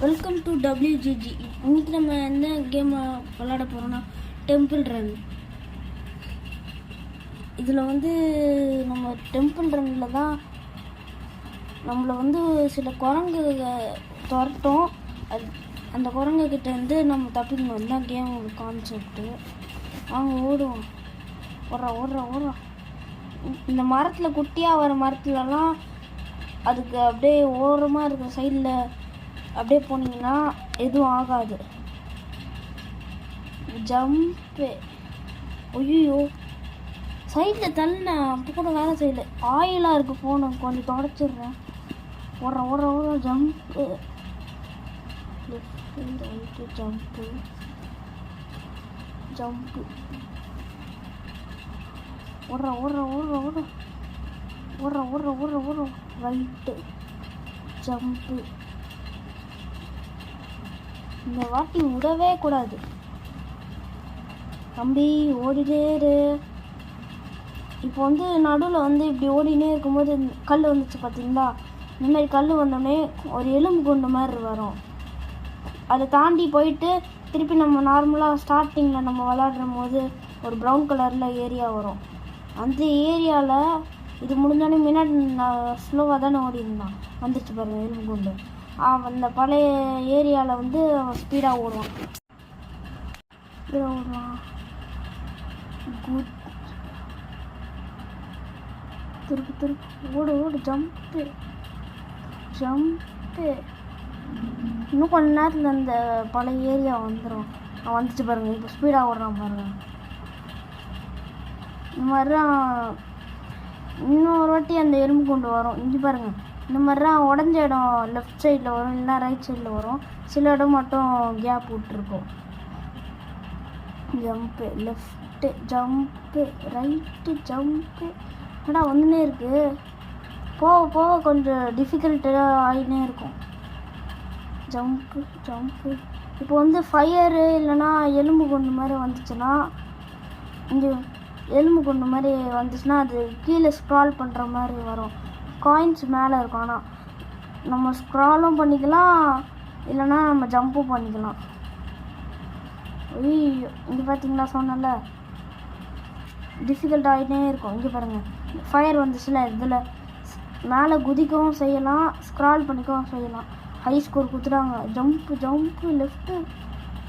Welcome to WGG. இன்னைக்கு நம்ம என்ன கேம் விளாட போகிறோம்னா டெம்பிள் ரன். இதில் நம்ம டெம்பிள் ரன்னில் தான் நம்மளை சில குரங்கு துரட்டும். அந்த குரங்குக்கிட்ட நம்ம தப்பிக்கணும் தான் கேமோட கான்செப்ட்டு. அவங்க ஓடுவோம், ஓடுறோம். இந்த மரத்தில் குட்டியாக வர மரத்துலலாம் அதுக்கு அப்படியே ஓரமாக இருக்கிற சைடில் அப்படியே போனீங்கன்னா எதுவும் ஆகாது. ஜம்ப்பு. ஐயோ, சைடில் தள்ளினேன், அப்போ கூட வேலை செய்யல. ஆயிலாக இருக்குது ஃபோனு, கொஞ்சம் தொடச்சிடுறேன். ஓடுற ஜம்ப்பு. Left right jump. ஓடுற ரைட்டு ஜம்ப்பு. இந்த வாட்டி விடவே கூடாது தம்பி, ஓடிட்டே இரு. இப்போ நடுவில் இப்படி ஓடினே இருக்கும்போது கல் வந்துச்சு பார்த்தீங்களா? இந்த மாதிரி கல் வந்தோடனே ஒரு எலும்பு குண்டு மாதிரி வரும். அதை தாண்டி போயிட்டு திருப்பி நம்ம நார்மலாக ஸ்டார்டிங்கில் நம்ம விளாடுற போது ஒரு ப்ரௌன் கலரில் ஏரியா வரும். அந்த ஏரியாவில் இது முடிஞ்சோடனே முன்னாடி நான் ஸ்லோவாக தானே ஓடி இருந்தான், வந்துடுச்சு பாருங்கள் எலும்பு குண்டு. அந்த பழைய ஏரியாவில் அவன் ஸ்பீடாக ஓடுவான். குட். திருப்பி ஓடு ஜம்ப்பு. இன்னும் கொஞ்ச நேரத்தில் அந்த பழைய ஏரியா வந்துடும். வந்துச்சு பாருங்கள், இப்போ ஸ்பீடாக ஓடுறான் பாருங்கள். இந்த மாதிரிலாம் இன்னொரு வாட்டி அந்த எறும்பு கொண்டு வரும். இங்கே பாருங்கள், இந்த மாதிரிலாம் உடஞ்ச இடம் லெஃப்ட் சைடில் வரும், இல்லைனா ரைட் சைடில் வரும். சில இடம் மட்டும் கேப் விட்டுருக்கும். Jump, left jump, right jump. ஏடா ஒன்றுனே இருக்குது, போக கொஞ்சம் டிஃபிகல்ட்டாக ஆகினே இருக்கும். ஜம்ப்பு. இப்போ ஃபயரு இல்லைனா எலும்பு கொண்டு மாதிரி வந்துச்சுன்னா, இங்கே எலும்பு கொண்டு மாதிரி வந்துச்சுன்னா அது கீழே ஸ்க்ரால் பண்ணுற மாதிரி வரும். காயின்ஸ் மேலே இருக்கும். ஆனால் நம்ம ஸ்க்ராலும் பண்ணிக்கலாம், இல்லைனா நம்ம ஜம்ப்பும் பண்ணிக்கலாம். ஐயோ, இங்கே பார்த்தீங்களா, சொன்னல டிஃபிகல்ட் ஆகிட்டே இருக்கும். இங்கே பாருங்கள், ஃபயர் வந்துச்சுல, இதில் மேலே குதிக்கவும் செய்யலாம், ஸ்க்ரால் பண்ணிக்கவும் செய்யலாம். ஹை ஸ்கோர் கொடுத்துட்டாங்க. ஜம்ப்பு லெஃப்ட்டு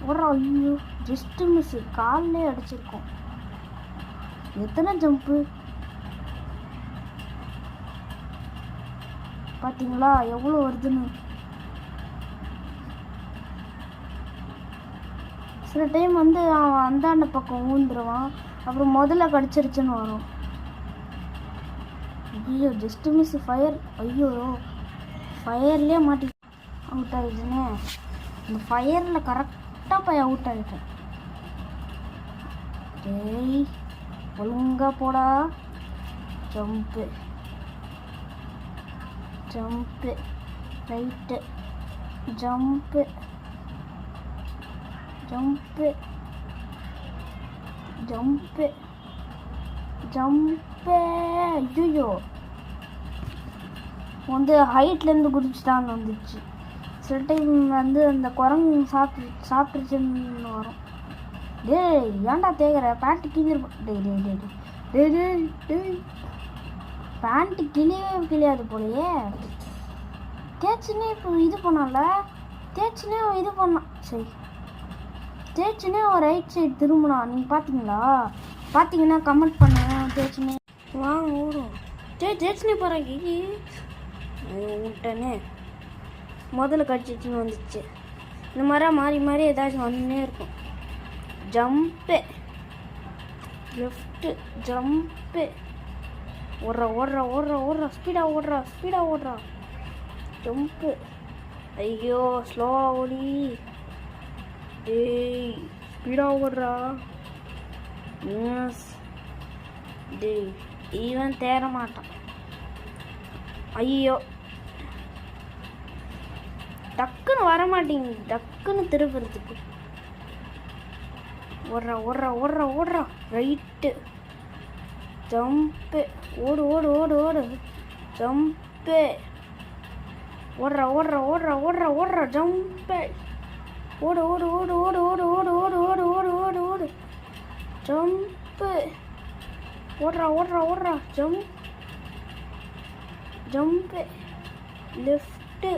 ஓடுறோம். ஐயோ, ஜஸ்ட்டு மிஸ்ஸு, காலிலே அடிச்சிருக்கோம். எத்தனை ஜம்ப்பு பார்த்தீங்களா, எவ்வளோ வருதுன்னு. சில டைம் அவன் அந்தாண்ட பக்கம் ஊந்துருவான், அப்புறம் முதல்ல கடிச்சிருச்சுன்னு வரும். ஐயோ, ஜஸ்ட்டு மிஸ் ஃபயர். ஐயோ, ஃபயர்லேயே மாட்டி அவுட் ஆகிடுச்சுன்னு. இந்த ஃபயரில் கரெக்டாக போய் அவுட் ஆகிட்டேன். டேய், ஒழுங்கா போடா. Jump right jump. ஐயோ, ஹைட்லேருந்து குதிச்சுட்டான்னு வந்துச்சு. சில டைம் அந்த குரங்கு சாப்பிட்டுருச்சுன்னு வரும். டேய், ஏன்டா தேய்கிற, பேண்ட்டு கிழிஞ்சிருப்போம். டேய் பேண்ட்டு கிழியாது போலையே. தேய்ச்சினே இப்போ இது பண்ணான். சரி, தேய்ச்சினே ஒரு ரைட் சைடு திரும்பினா. நீங்கள் பார்த்தீங்கன்னா கமெண்ட் பண்ணுங்க. தேய்ச்சினே வாங்க ஓடும். தேய்ச்சினே போகிறேன். விட்டனே முதல்ல கடிச்சிச்சுன்னு வந்துச்சு. இந்த மாதிரி மாறி ஏதாச்சும் வந்துன்னே இருக்கும். Jump, left jump. ஓடுறா ஸ்பீடாக ஓடுறா. ஜம்ப்பு. ஐயோ, ஸ்லோவாக ஓடி. டேய், ஸ்பீடாக ஓடுறா. டேய், ஈவன் தேர மாட்டான். ஐயோ, டக்குன்னு வர மாட்டேங்குது, டக்குன்னு திருப்புறதுக்கு. ஓடுறா ரைட்டு ஜம்ப்பு. ஓடு ஜம்ப்பு. ஓடுறா ஓடுறா ஓடுறா ஓடுறா ஓடுறா ஜம்பு. ஓடு ஓடு ஓடு ஓடு ஓடு ஓடு ஓடு ஓடு ஓடு ஓடு ஓடு ஜம்பு. ஓடுறா ஓடுறா ஓடுறா ஜம்பு. லெஃப்ட்டு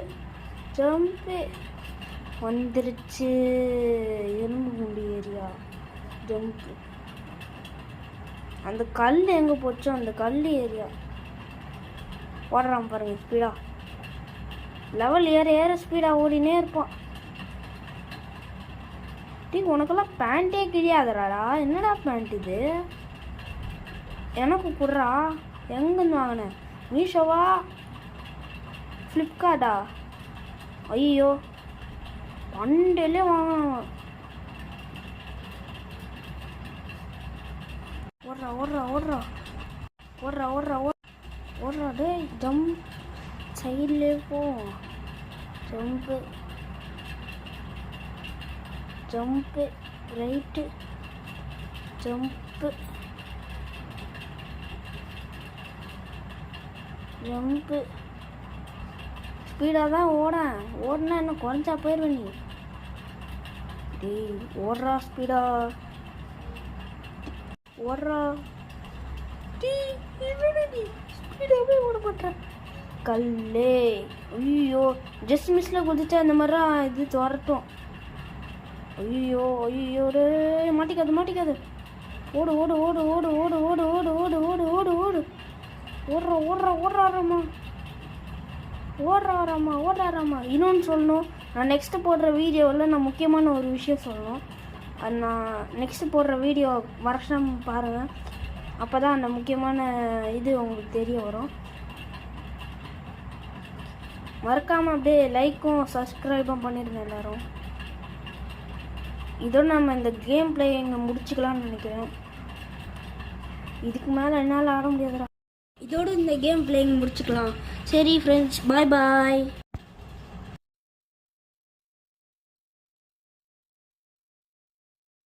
ஜம்பு. வந்துருச்சு எறும்பு குண்டி ஏரியா. ஜம்பு. அந்த கல் எங்கே போச்சோ அந்த கல் ஏரியா. ஓடுறான் பாருங்க ஸ்பீடா. லெவல் ஏற ஏற ஸ்பீடாக ஓடினே இருப்பான். டீ உனக்கெல்லாம் பேண்ட்டே கிழியாதராடா. என்னடா பேண்ட் இது? எனக்கு குடுறா. எங்கேருந்து வாங்கினேன்? மீஷோவா ஃப்ளிப்கார்ட்டா? ஐயோ பண்டேலே வாங்கினான். ஓடுறா ஓடுறா ஓடுறா ஓடுறா ஓடுறா ஓடுறா. டேய் ஜம்ப். சைட்லேயே போ. ஜம்பு ஜம்பு. ரைட்டு ஜம்பு ஜம்பு. ஸ்பீடாக தான் ஓடினா என்ன குறைஞ்சா போயிடுவேன் நீ. டேய் ஓடுறா ஸ்பீடா ஓடுறா. டீ ஸ்பீடாகவே ஓட மாட்டேன். கல்லே. ஐயோ ஜஸ்ட் மிஸ்ஸில் குதிச்சா இந்த மாதிரிலாம் இது துரட்டும். ஐயோ ஐயோ டே மாட்டிக்காது. ஓடு ஓடு ஓடு ஓடு ஓடு ஓடு ஓடு ஓடு ஓடு ஓடு ஓடு ஓடுறா ஓடுறாராமா. இன்னொன்று சொல்லணும், நான் நெக்ஸ்ட்டு போடுற வீடியோவில் நான் முக்கியமான ஒரு விஷயம் சொல்லணும். அது நான் நெக்ஸ்ட்டு போடுற வீடியோ வருஷம் பாருங்கள். அப்போ தான் அந்த முக்கியமான இது உங்களுக்கு தெரிய வரும். மறக்காமல் அப்படியே லைக்கும் சப்ஸ்கிரைபும் பண்ணிடுங்க எல்லோரும். இதோட நம்ம இந்த கேம் பிளே இங்கே முடிச்சுக்கலாம்னு நினைக்கிறேன். இதுக்கு மேலே என்னால் ஆட முடியாதுடா. இதோடு இந்த கேம் பிளேயிங் முடிச்சுக்கலாம். சரி ஃப்ரெண்ட்ஸ், பாய்.